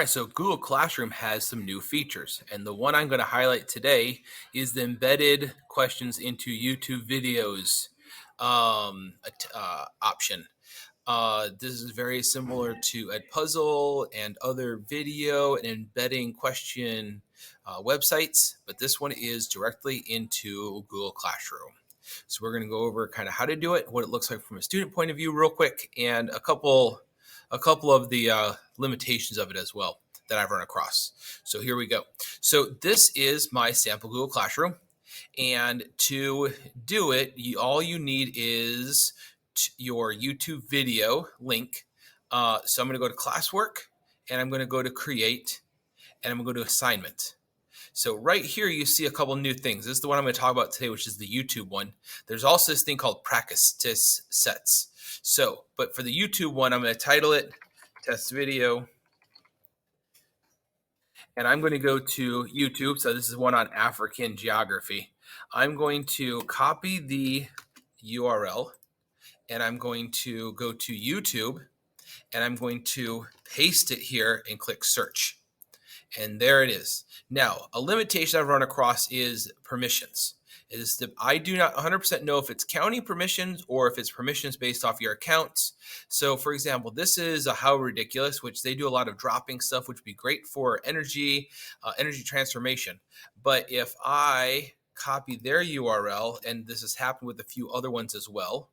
right, so Google Classroom has some new features, and the one I'm going to highlight today is the embedded questions into YouTube videos option. This is very similar to Edpuzzle and other video and embedding question websites, but this one is directly into Google Classroom. So we're going to go over kind of how to do it, what it looks like from a student point of view real quick, and a couple of the limitations of it as well that I've run across. So here we go. So this is my sample Google Classroom. And to do it, all you need is your YouTube video link. So I'm going to go to classwork, and I'm going to go to create, and I'm going to go to assignment. So right here, you see a couple new things. This is the one I'm going to talk about today, which is the YouTube one. There's also this thing called practice sets. So, but for the YouTube one, I'm going to title it test video. And I'm going to go to YouTube. So this is one on African geography. I'm going to copy the URL, and I'm going to go to YouTube, and I'm going to paste it here and click search. And there it is. Now, a limitation I've run across is permissions. I do not 100% know if it's county permissions or if it's permissions based off your accounts. So for example, this is a How Ridiculous, which they do a lot of dropping stuff, which would be great for energy transformation. But if I copy their URL, and this has happened with a few other ones as well,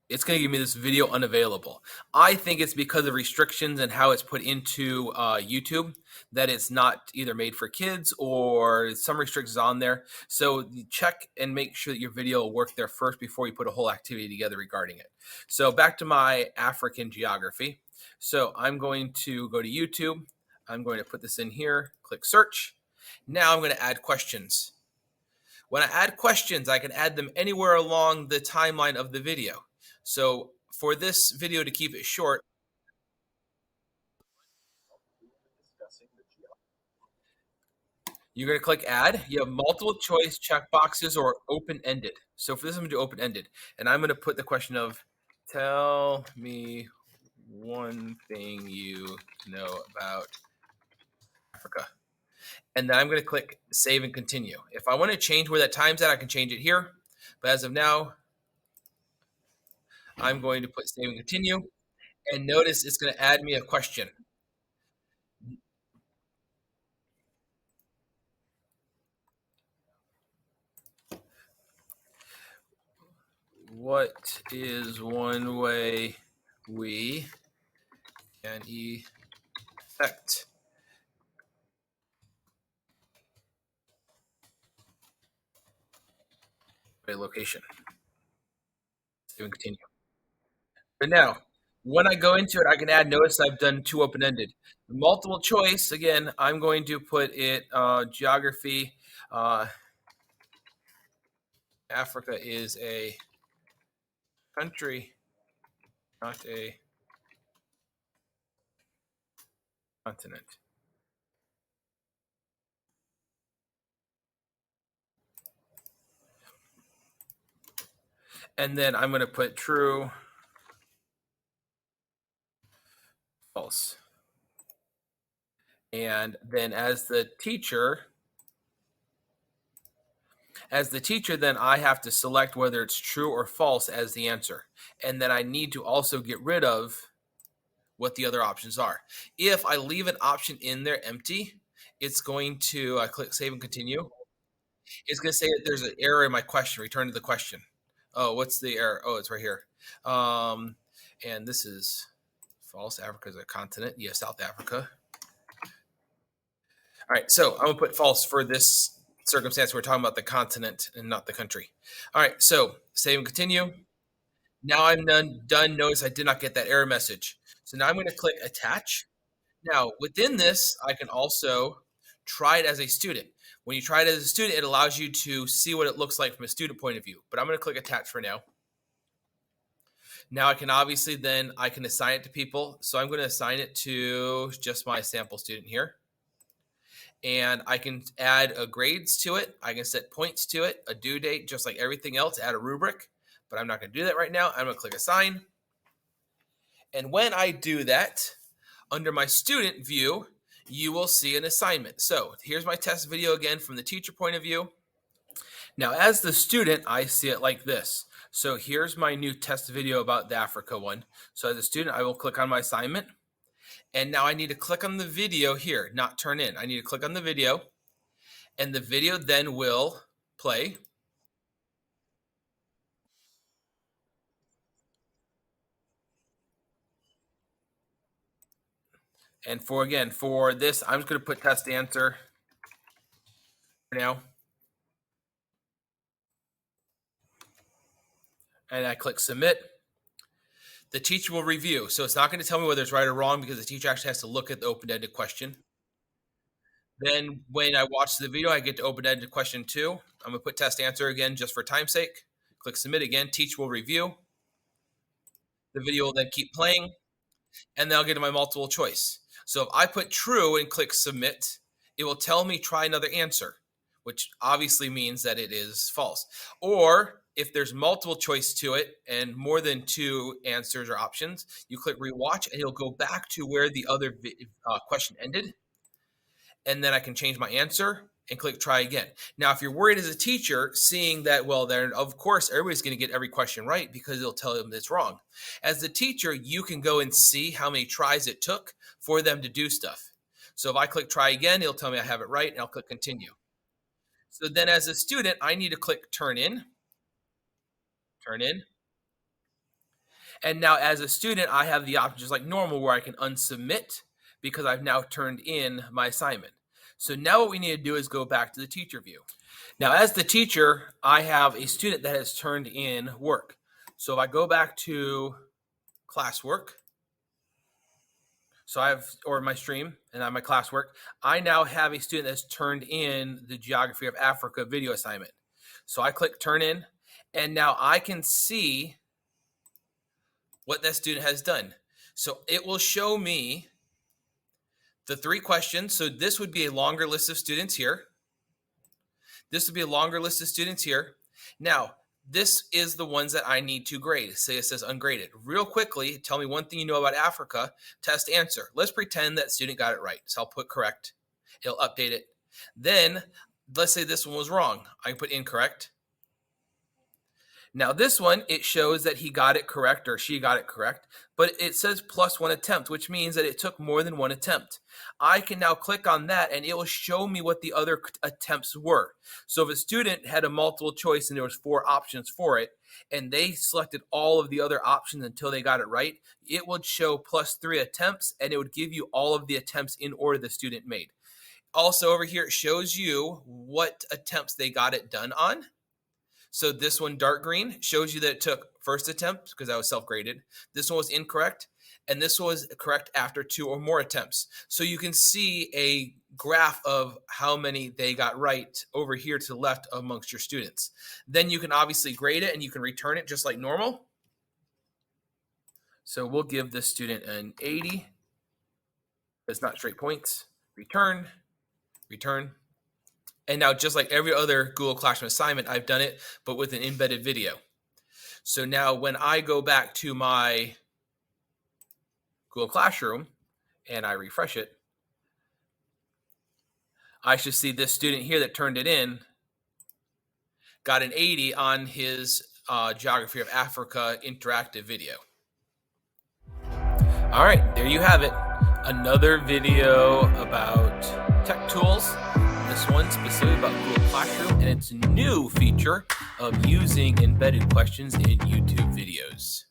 it's going to give me this video unavailable. I think it's because of restrictions and how it's put into YouTube, that it's not either made for kids or some restrictions on there. So you check and make sure that your video will work there first before you put a whole activity together regarding it. So back to my African geography. So I'm going to go to YouTube. I'm going to put this in here, click search. Now I'm going to add questions. When I add questions, I can add them anywhere along the timeline of the video. So for this video, to keep it short, you're going to click add. You have multiple choice checkboxes or open-ended. So for this, I'm going to do open-ended. And I'm going to put the question of, tell me one thing you know about Africa. And then I'm going to click save and continue. If I want to change where that time's at, I can change it here. But as of now, I'm going to put save and continue. And notice it's going to add me a question. What is one way we can affect a location? Save and continue. But now, when I go into it, I can add, notice I've done two open-ended. Multiple choice, again, I'm going to put it geography. Africa is a country, not a continent. And then I'm going to put true, false. And then as the teacher, then I have to select whether it's true or false as the answer. And then I need to also get rid of what the other options are. If I leave an option in there empty, it's going to, I click save and continue. It's going to say that there's an error in my question, return to the question. Oh, what's the error? Oh, it's right here. And this is false. Africa is a continent. Yes, South Africa. All right, so I'm going to put false for this circumstance. We're talking about the continent and not the country. All right, so save and continue. Now I'm done. Notice I did not get that error message. So now I'm going to click attach. Now within this, I can also try it as a student. When you try it as a student, it allows you to see what it looks like from a student point of view. But I'm going to click attach for now. Now I can obviously then I can assign it to people. So I'm going to assign it to just my sample student here. And I can add grades to it. I can set points to it, a due date, just like everything else, add a rubric. But I'm not going to do that right now. I'm going to click assign. And when I do that, under my student view, you will see an assignment. So here's my test video again from the teacher point of view. Now, as the student, I see it like this. So here's my new test video about the Africa one. So as a student, I will click on my assignment. And now I need to click on the video here, not turn in. I need to click on the video, and the video then will play. And for this, I'm just going to put test answer for now. And I click submit. The teacher will review. So it's not going to tell me whether it's right or wrong because the teacher actually has to look at the open-ended question. Then when I watch the video, I get to open-ended question 2. I'm going to put test answer again just for time's sake. Click submit again. Teacher will review. The video will then keep playing, and then I'll get to my multiple choice. So if I put true and click submit, it will tell me try another answer, which obviously means that it is false. Or if there's multiple choice to it and more than 2 answers or options, you click rewatch and it'll go back to where the other question ended. And then I can change my answer and click try again. Now, if you're worried as a teacher, seeing that, well, then of course everybody's going to get every question right because it'll tell them it's wrong. As the teacher, you can go and see how many tries it took for them to do stuff. So if I click try again, it'll tell me I have it right, and I'll click continue. So then as a student, I need to click turn in. And now as a student, I have the option just like normal where I can unsubmit because I've now turned in my assignment. So now what we need to do is go back to the teacher view. Now as the teacher, I have a student that has turned in work. So if I go back to classwork, so I have, or my stream, and I have my classwork, I now have a student that's turned in the Geography of Africa video assignment. So I click turn in, and now I can see what that student has done. So it will show me the 3 questions. So this would be a longer list of students here. This would be a longer list of students here. Now, this is the ones that I need to grade. Say it says ungraded. Real quickly, tell me one thing you know about Africa. Test answer. Let's pretend that student got it right. So I'll put correct. It'll update it. Then let's say this one was wrong. I can put incorrect. Now this one, it shows that he got it correct or she got it correct, but it says +1 attempt, which means that it took more than 1 attempt. I can now click on that and it will show me what the other attempts were. So if a student had a multiple choice and there was 4 options for it, and they selected all of the other options until they got it right, it would show +3 attempts and it would give you all of the attempts in order the student made. Also over here, it shows you what attempts they got it done on. So this one, dark green, shows you that it took first attempt because that was self-graded. This one was incorrect, and this one was correct after 2 or more attempts. So you can see a graph of how many they got right over here to the left amongst your students. Then you can obviously grade it, and you can return it just like normal. So we'll give this student an 80. It's not straight points. Return, return. And now, just like every other Google Classroom assignment, I've done it, but with an embedded video. So now when I go back to my Google Classroom and I refresh it, I should see this student here that turned it in got an 80 on his Geography of Africa interactive video. All right, there you have it. Another video about tech tools. This one specifically about Google Classroom and its new feature of using embedded questions in YouTube videos.